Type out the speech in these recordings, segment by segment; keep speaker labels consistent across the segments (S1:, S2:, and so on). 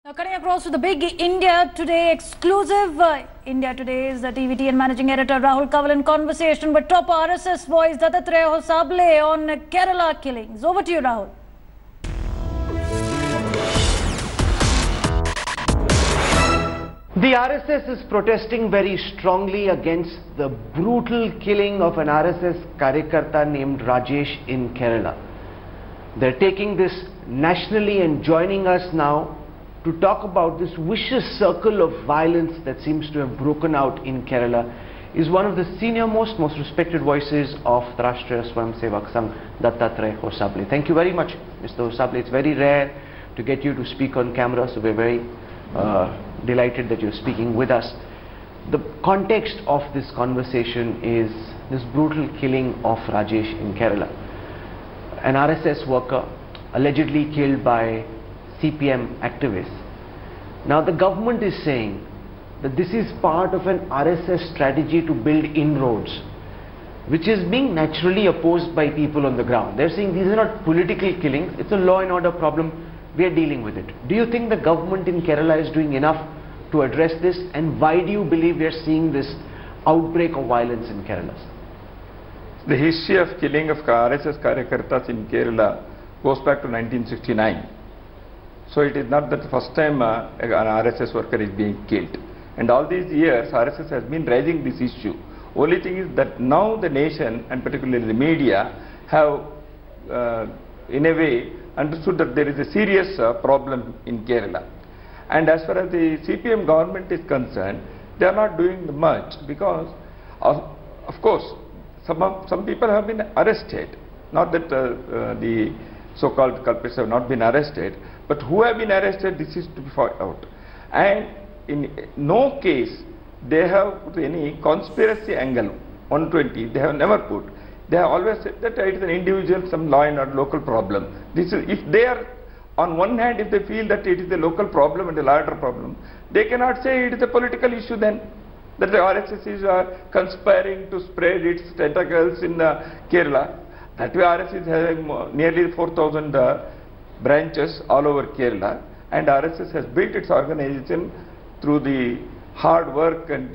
S1: Now cutting across to the big India Today exclusive. India Today is the TVT and managing editor Rahul Kanwal in conversation with top RSS voice Dattatreya Hosabale on Kerala killings. Over to you, Rahul.
S2: The RSS is protesting very strongly against the brutal killing of an RSS Karyakarta named Rajesh in Kerala. They're taking this nationally and joining us now to talk about this vicious circle of violence that seems to have broken out in Kerala. Is one of the senior most respected voices of the Rashtriya Swayamsevak Sangh, Dattatreya Hosabale. Thank you very much, Mr. Hosabale. It's very rare to get you to speak on camera, so we're very delighted that you're speaking with us. The context of this conversation is this brutal killing of Rajesh in Kerala. An RSS worker allegedly killed by CPM activists. Now the government is saying that this is part of an RSS strategy to build inroads, which is being naturally opposed by people on the ground. They're saying these are not political killings, it's a law and order problem, we are dealing with it. Do you think the government in Kerala is doing enough to address this, and why do you believe we are seeing this outbreak of violence in Kerala?
S3: The history of killing of RSS Karyakartas in Kerala goes back to 1969. So it is not that the first time an RSS worker is being killed. And all these years RSS has been raising this issue. Only thing is that now the nation, and particularly the media, have in a way understood that there is a serious problem in Kerala. And as far as the CPM government is concerned, they are not doing much because of course some people have been arrested. Not that the so-called culprits have not been arrested, but who have been arrested, this is to be found out. And in no case they have put any conspiracy angle 120, they have never put. They have always said that it is an individual, some law and order local problem. This is, if they are, on one hand, if they feel that it is a local problem and a larger problem, they cannot say it is a political issue then, that the RSS is conspiring to spread its tentacles in Kerala. That way RSS is having nearly 4,000 branches all over Kerala, and RSS has built its organization through the hard work and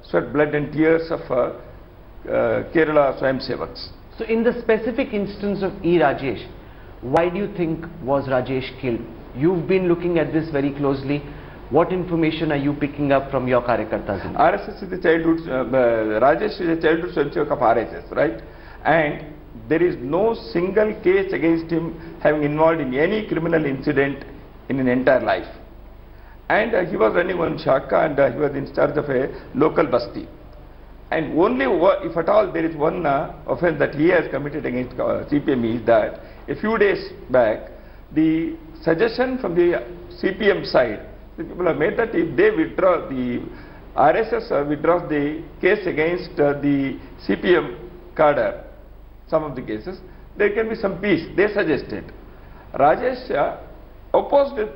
S3: sweat, blood and tears of Kerala Swayamsevaks.
S2: So in the specific instance of Rajesh, why do you think was Rajesh killed? You've been looking at this very closely. What information are you picking up from your Karyakartas?
S3: RSS is the childhood, Rajesh is a childhood Swayamsevak of RSS, right? And there is no single case against him having involved in any criminal incident in an entire life. And he was running one shaka, and he was in charge of a local basti. And only if at all there is one offence that he has committed against CPM is that a few days back the suggestion from the CPM side, the people have made that if they withdraw, the RSS withdraws the case against the CPM cadre, some of the cases, there can be some peace. They suggested. Rajesh opposed it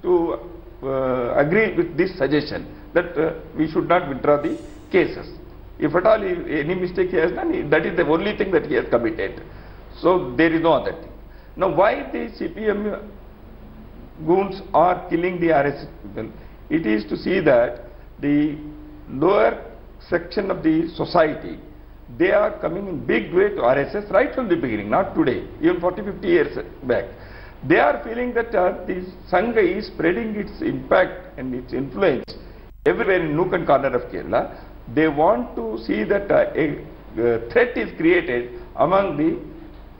S3: to agree with this suggestion that we should not withdraw the cases. If at all any mistake he has done, that is the only thing that he has committed. So there is no other thing. Now why the CPM goons are killing the RSS people? It is to see that the lower section of the society, they are coming in big way to RSS right from the beginning, not today, even 40-50 years back. They are feeling that the Sangha is spreading its impact and its influence everywhere in nook and corner of Kerala. They want to see that a threat is created among the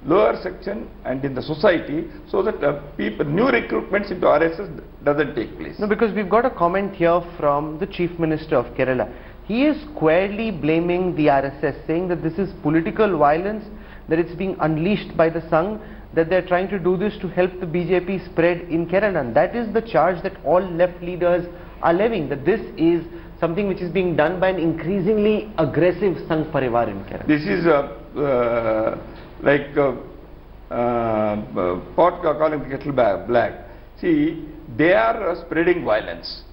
S3: lower section and in the society, so that people, new recruitments into RSS doesn't take place.
S2: No, because we've got a comment here from the Chief Minister of Kerala. He is squarely blaming the RSS, saying that this is political violence, that it's being unleashed by the Sangh, that they're trying to do this to help the BJP spread in Kerala. And that is the charge that all left leaders are levying, that this is something which is being done by an increasingly aggressive Sangh Parivar in Kerala.
S3: This is like pot calling the kettle black. See, they are spreading violence.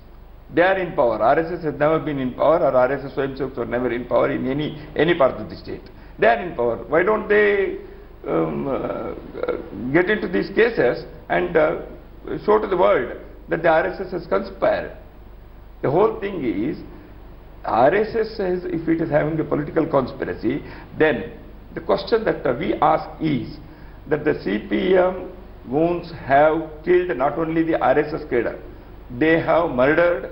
S3: They are in power. RSS has never been in power, or RSS Swayamsevaks were never in power in any part of the state. They are in power. Why don't they get into these cases and show to the world that the RSS has conspired. The whole thing is, RSS says if it is having a political conspiracy, then the question that we ask is that the CPM goons have killed not only the RSS cadre, they have murdered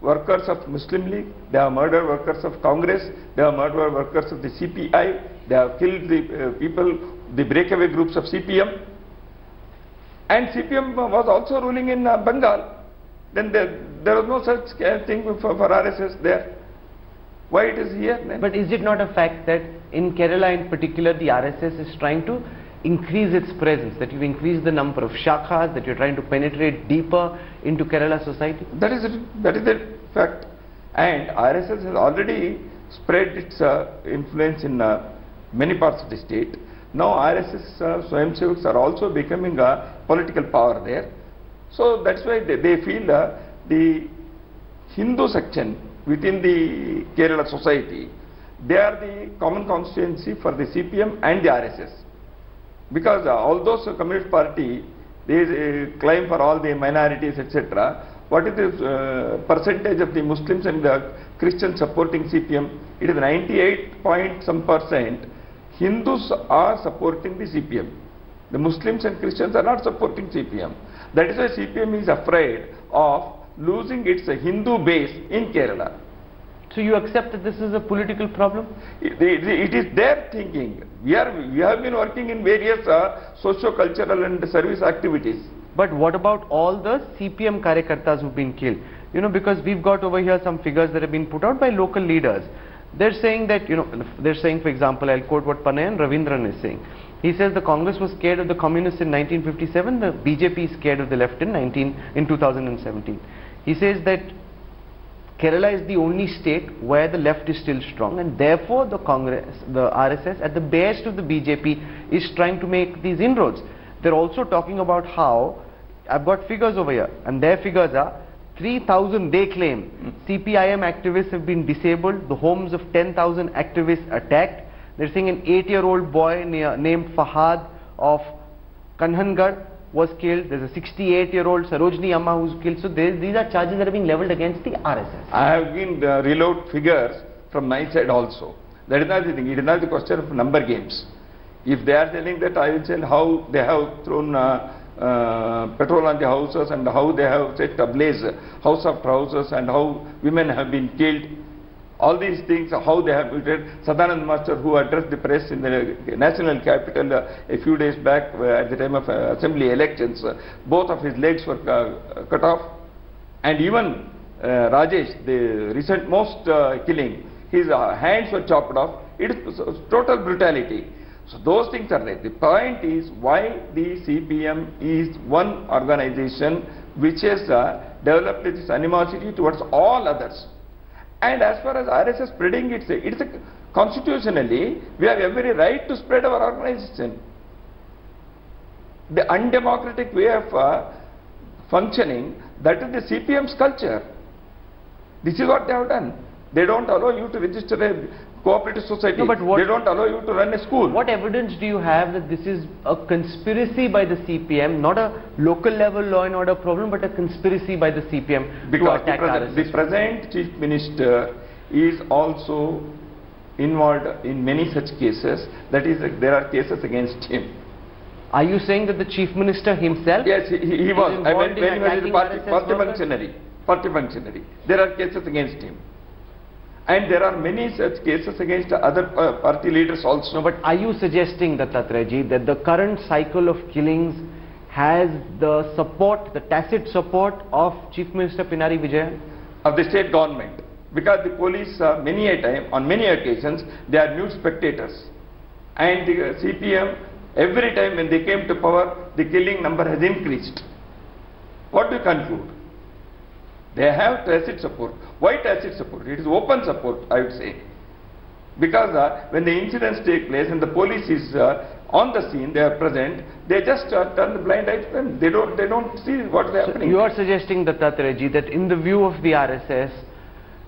S3: workers of Muslim League, they have murdered workers of Congress, they have murdered workers of the CPI, they have killed the people, the breakaway groups of CPM. And CPM was also ruling in Bengal. Then there was no such thing for RSS there. Why it is here then?
S2: But is it not a fact that in Kerala in particular, the RSS is trying to increase its presence, that you've increased the number of shakhas, that you're trying to penetrate deeper into Kerala society?
S3: That is the fact. And RSS has already spread its influence in many parts of the state. Now RSS Swayamsevaks are also becoming a political power there. So that's why they feel the Hindu section within the Kerala society, they are the common constituency for the CPM and the RSS. Because although Communist Party, they claim for all the minorities, etc., what is the percentage of the Muslims and the Christians supporting CPM? It is 98% Hindus are supporting the CPM. The Muslims and Christians are not supporting CPM. That is why CPM is afraid of losing its Hindu base in Kerala.
S2: So you accept that this is a political problem?
S3: It is their thinking. We have been working in various socio-cultural and service activities.
S2: But what about all the CPM Karyakartas who've been killed? You know, because we've got over here some figures that have been put out by local leaders. They're saying that, you know, they're saying, for example, I'll quote what Panayan Ravindran is saying. He says the Congress was scared of the communists in 1957, the BJP is scared of the left in 2017. He says that Kerala is the only state where the left is still strong, and therefore the Congress, the RSS at the behest of the BJP is trying to make these inroads. They're also talking about how, I've got figures over here, and their figures are 3,000 they claim CPIM activists have been disabled, the homes of 10,000 activists attacked. They're saying an 8-year-old boy named Fahad of Kanhangarh was killed. There's a 68-year-old Sarojini Amma who's killed. So these are charges that are being leveled against the RSS.
S3: I have been reload figures from my side also. That is not the thing. It is not the question of number games. If they are telling that, I will tell how they have thrown petrol on the houses and how they have set ablaze house after houses and how women have been killed. All these things, how they have treated Sadanand Master, who addressed the press in the national capital a few days back at the time of assembly elections. Both of his legs were cut off, and even Rajesh, the recent most killing, his hands were chopped off. It is total brutality. So those things are there. The point is why the CPM is one organization which has developed this animosity towards all others. And as far as RSS spreading it's constitutionally, we have every right to spread our organization. The undemocratic way of functioning, that is the CPM's culture. This is what they have done. They don't allow you to register a cooperative society. No, but they don't allow you to run a school.
S2: What evidence do you have that this is a conspiracy by the CPM, not a local level law and order problem, but a conspiracy by the CPM to attack RSS?
S3: The present Chief Minister is also involved in many such cases. That is, there are cases against him.
S2: Are you saying that the Chief Minister himself?
S3: Yes, he was. When he was party functionary. There are cases against him. And there are many such cases against other party leaders also.
S2: No, but are you suggesting, Dattatreya, that the current cycle of killings has the support, the tacit support of Chief Minister Pinarayi Vijayan?
S3: Of the state government. Because the police, many a time, on many occasions, they are mute spectators. And the CPM, every time when they came to power, the killing number has increased. What do you conclude? They have tacit support. Why tacit support? It is open support, I would say. Because when the incidents take place and the police is on the scene, they are present, they just turn the blind eye to them. They don't see what is happening.
S2: You are suggesting, Dattatreya, that in the view of the RSS,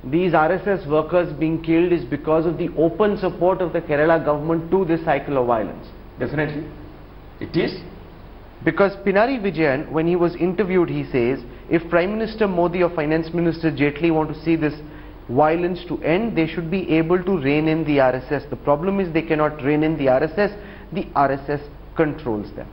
S2: these RSS workers being killed is because of the open support of the Kerala government to this cycle of violence.
S3: Definitely. It is.
S2: Because Pinarayi Vijayan, when he was interviewed, he says If Prime Minister Modi or Finance Minister Jaitley want to see this violence to end, they should be able to rein in the RSS. The problem is they cannot rein in the RSS controls them.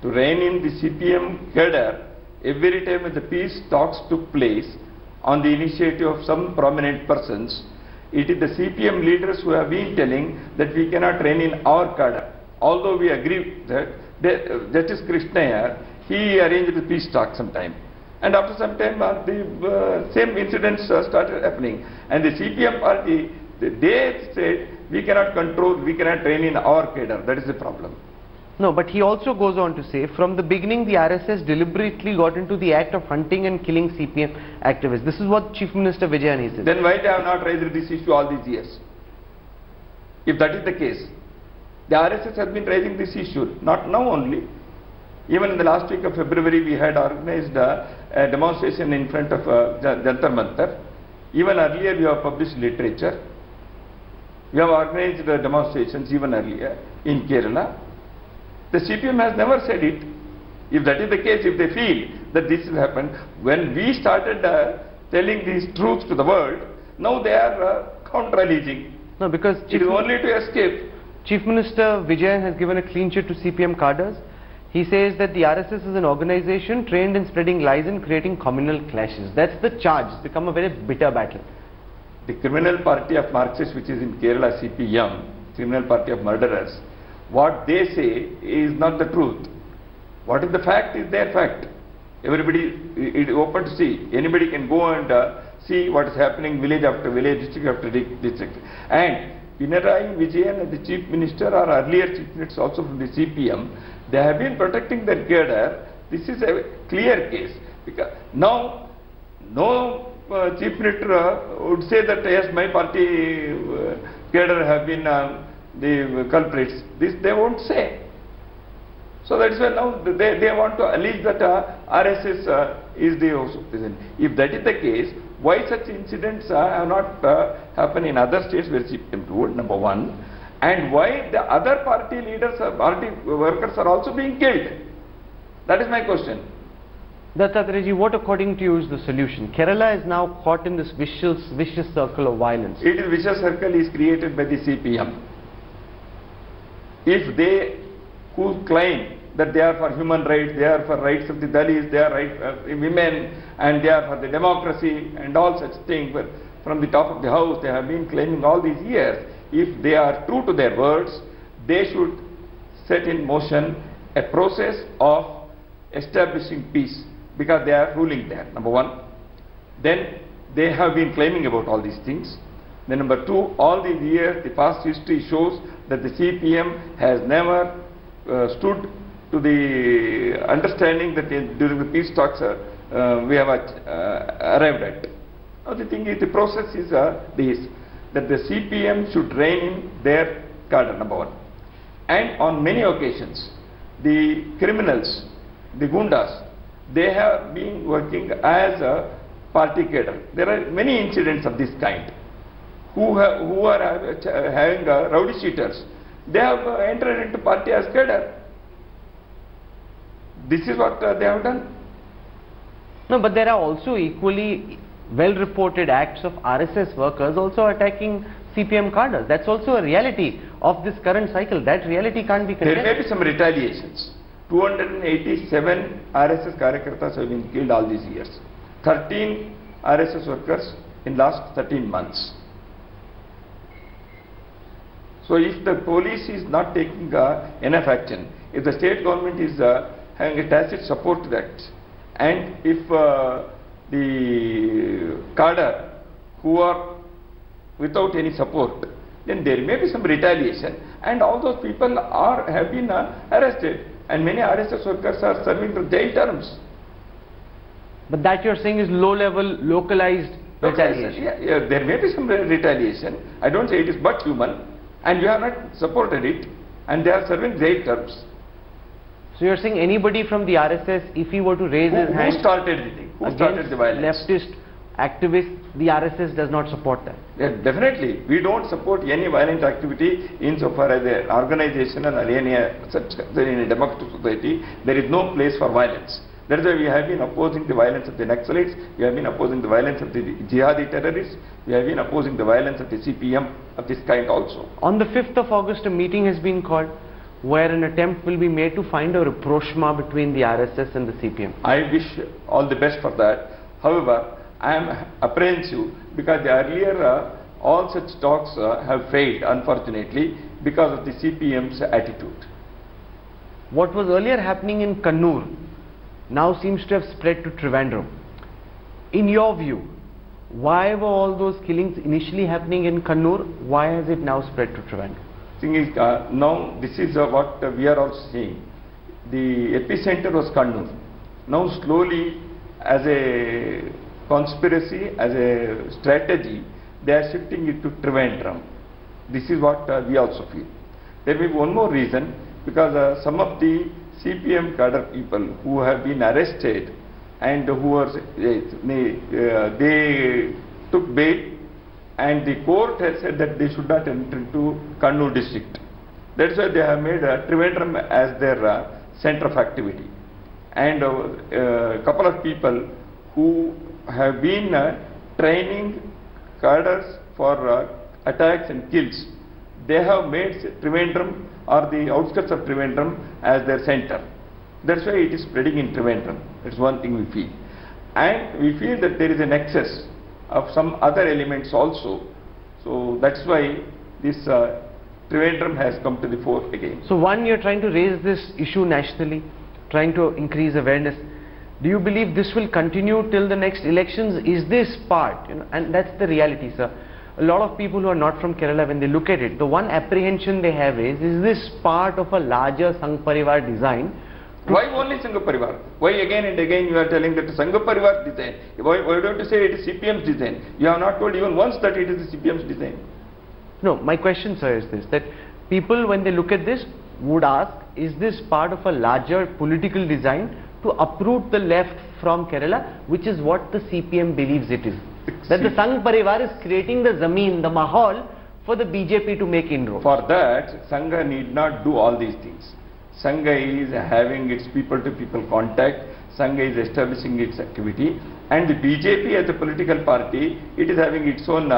S3: To rein in the CPM cadre, every time the peace talks took place on the initiative of some prominent persons, it is the CPM leaders who have been telling that we cannot rein in our cadre. Although we agree that Justice Krishnaiah, he arranged the peace talk sometime. And after some time, the same incidents started happening. And the CPM party, they said, we cannot control, we cannot rein in our cadre. That is the problem.
S2: No, but he also goes on to say, from the beginning, the RSS deliberately got into the act of hunting and killing CPM activists. This is what Chief Minister Vijayan said.
S3: Then why they have not raised this issue all these years? If that is the case, the RSS has been raising this issue, not now only. Even in the last week of February, we had organized a demonstration in front of Jantar Mantar. Even earlier, we have published literature. We have organized demonstrations even earlier in Kerala. The CPM has never said it. If that is the case, if they feel that this has happened, when we started telling these truths to the world, now they are counter-alleging.
S2: No, because
S3: it is only to escape.
S2: Chief Minister Vijayan has given a clean sheet to CPM cadres. He says that the RSS is an organization trained in spreading lies and creating communal clashes. That's the charge. It's become a very bitter battle.
S3: The criminal party of Marxists, which is in Kerala, CPM, criminal party of murderers, what they say is not the truth. What is the fact is their fact. Everybody, it is open to see. Anybody can go and see what is happening village after village, district after district. And Pinarayi Vijayan and the Chief Minister or earlier Chief Ministers also from the CPM, they have been protecting their cadre. This is a clear case. Because now, no Chief Minister would say that yes, my party cadre have been the culprits. This they won't say. So that is why now they want to allege that RSS is the reason. If that is the case, why such incidents have not happened in other states where CPM ruled, number one, and why the other party leaders, party workers are also being killed? That is my question.
S2: Dattatreya, what according to you is the solution? Kerala is now caught in this vicious circle of violence.
S3: It is vicious circle is created by the CPM. If they who claim that they are for human rights, they are for rights of the Dalits, they are right women, and they are for the democracy and all such things, but from the top of the house they have been claiming all these years. If they are true to their words, they should set in motion a process of establishing peace, because they are ruling there, number one. Then they have been claiming about all these things. Then number two, all these years, the past history shows that the CPM has never stood to the understanding that during the peace talks we have arrived at. Now the thing is, the process is this, that the CPM should rein in their cadre, number one. And on many occasions, the criminals, the gundas, they have been working as a party cadre. There are many incidents of this kind. Who are having rowdy sheeters, they have entered into party as cadre. This is what they have done.
S2: No, but there are also equally well-reported acts of RSS workers also attacking CPM cadres. That's also a reality of this current cycle. That reality can't be contested.
S3: There may be some retaliations. 287 RSS Karyakartas have been killed all these years. 13 RSS workers in last 13 months. So if the police is not taking enough action, if the state government is having a tacit support to that, and if the cadre who are without any support, then there may be some retaliation, and all those people have been arrested, and many RSS workers are serving the jail terms.
S2: But that you're saying is low-level, localized retaliation.
S3: Yeah, there may be some retaliation. I don't say it is but human, and you have not supported it, and they are serving jail terms.
S2: So you're saying anybody from the RSS, if he were to raise his hand,
S3: who started it? Who started the violence?
S2: Leftist activists, the RSS does not support that.
S3: Yeah, definitely, we don't support any violent activity insofar as an organization or in a democratic society. There is no place for violence. That's why we have been opposing the violence of the Naxalites, we have been opposing the violence of the jihadi terrorists, we have been opposing the violence of the CPM of this kind also.
S2: On the 5th of August, a meeting has been called where an attempt will be made to find a rapprochement between the RSS and the CPM.
S3: I wish all the best for that. However, I am apprehensive because the earlier all such talks have failed, unfortunately, because of the CPM's attitude.
S2: What was earlier happening in Kannur now seems to have spread to Trivandrum. In your view, why were all those killings initially happening in Kannur? Why has it now spread to Trivandrum?
S3: Thing is, now this is what we are also seeing. The epicenter was Kannur. Now slowly, as a conspiracy, as a strategy, they are shifting it to Trivandrum. This is what we also feel. There may be one more reason, because some of the CPM cadre people who have been arrested and who were, they took bail, and the court has said that they should not enter into Kannur district. That's why they have made Trivandrum as their center of activity. And a couple of people who have been training cadres for attacks and kills, they have made Trivandrum or the outskirts of Trivandrum as their center. That's why it is spreading in Trivandrum. That's one thing we feel. And we feel that there is an excess of some other elements also. So that's why this Trivandrum has come to the fore again.
S2: So one, you're trying to raise this issue nationally, trying to increase awareness. Do you believe this will continue till the next elections? Is this part, and that's the reality, sir. A lot of people who are not from Kerala, when they look at it, the one apprehension they have is this part of a larger Sangh Parivar design?
S3: Why only Sangh Parivar? Why again and again you are telling that Sangh Parivar design? Why don't you say it is CPM's design? You have not told even once that it is the CPM's design.
S2: No, my question, sir, is this, that people, when they look at this, would ask, is this part of a larger political design to uproot the left from Kerala, which is what the CPM believes it is? That the Sangh Parivar is creating the zameen, the mahal, for the BJP to make inroads.
S3: For that, Sangha need not do all these things. Sangha is having its people-to-people contact, Sangha is establishing its activity, and the BJP as a political party, it is having its own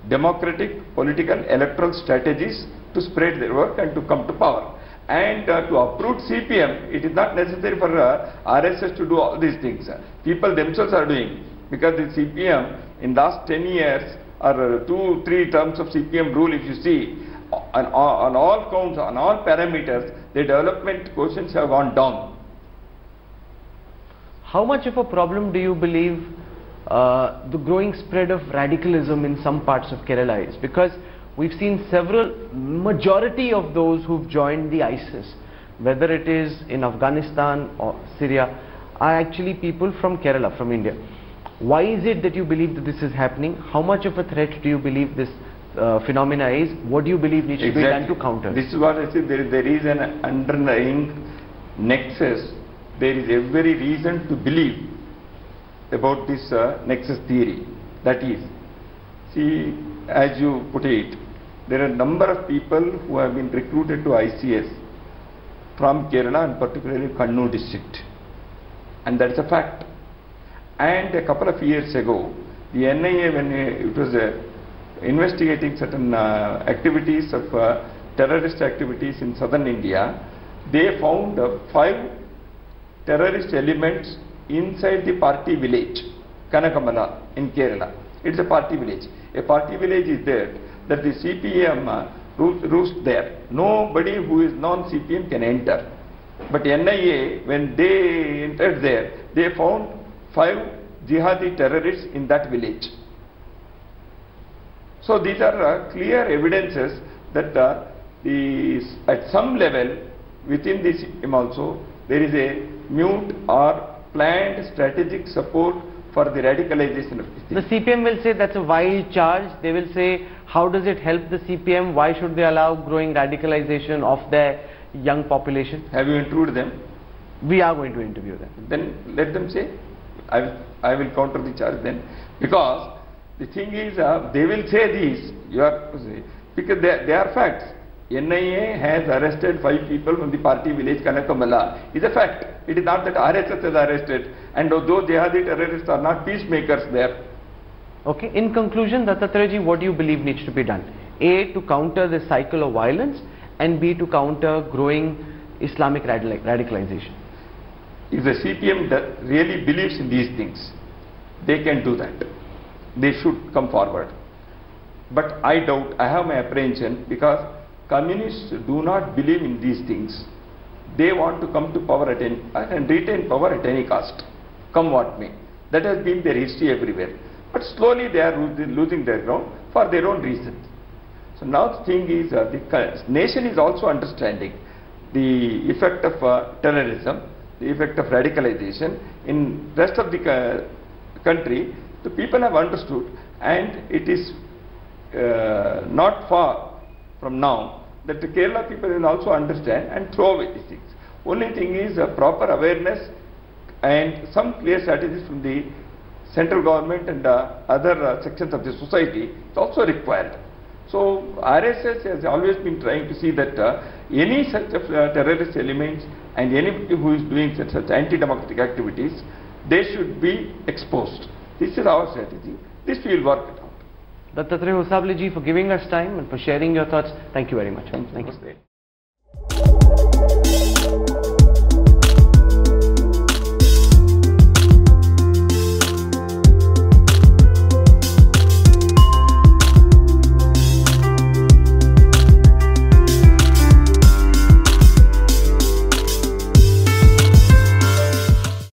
S3: democratic, political, electoral strategies to spread their work and to come to power. And to uproot CPM, it is not necessary for RSS to do all these things. People themselves are doing, because the CPM in last 10 years or 2-3 terms of CPM rule, if you see, on all counts, on all parameters, the development quotients have gone down.
S2: How much of a problem do you believe the growing spread of radicalism in some parts of Kerala is? Because we've seen majority of those who've joined the ISIS, whether it is in Afghanistan or Syria, are actually people from Kerala, from India. Why is it that you believe that this is happening? How much of a threat do you believe this phenomena is? What do you believe needs to be done to counter?
S3: This is what I said, there is an underlying nexus. There is every reason to believe about this nexus theory. That is, see, as you put it, there are a number of people who have been recruited to ICS from Kerala, and particularly Kannur district, and that's a fact. And a couple of years ago, the NIA, when it was investigating certain activities of terrorist activities in southern India, they found 5 terrorist elements inside the party village, Kanakamala in Kerala. It's a party village. A party village is there that the CPM roost there. Nobody who is non-CPM can enter. But NIA, when they entered there, they found 5 jihadi terrorists in that village. So these are clear evidences that at some level within the CPM also there is a mute or planned strategic support for the radicalization of this.
S2: The CPM will say that's a wild charge. They will say, how does it help the CPM? Why should they allow growing radicalization of their young population?
S3: Have you interviewed them?
S2: We are going to interview them.
S3: Then let them say. I will counter the charge then, because the thing is they will say these, because they are facts. NIA has arrested 5 people from the party village Kanakamala is a fact. It is not that RSS has arrested, and though jihadi terrorists are not peacemakers there.
S2: Okay, in conclusion, Dattatreya ji, what do you believe needs to be done? A, to counter this cycle of violence, and B, to counter growing Islamic radicalization.
S3: If the CPM really believes in these things, they can do that. They should come forward. But I doubt, I have my apprehension, because communists do not believe in these things. They want to come to power and retain power at any cost, come what may. That has been their history everywhere. But slowly they are losing their ground for their own reasons. So now the thing is, the nation is also understanding the effect of terrorism, the effect of radicalization. In rest of the country, the people have understood, and it is not far from now that the Kerala people will also understand and throw away these things. Only thing is proper awareness and some clear strategies from the central government and other sections of the society is also required. So RSS has always been trying to see that any such terrorist elements and anybody who is doing such anti-democratic activities, they should be exposed. This is our strategy. This we will work it out.
S2: Dattatreya Hosabale ji, for giving us time and for sharing your thoughts. Thank you very much.
S3: Thank you.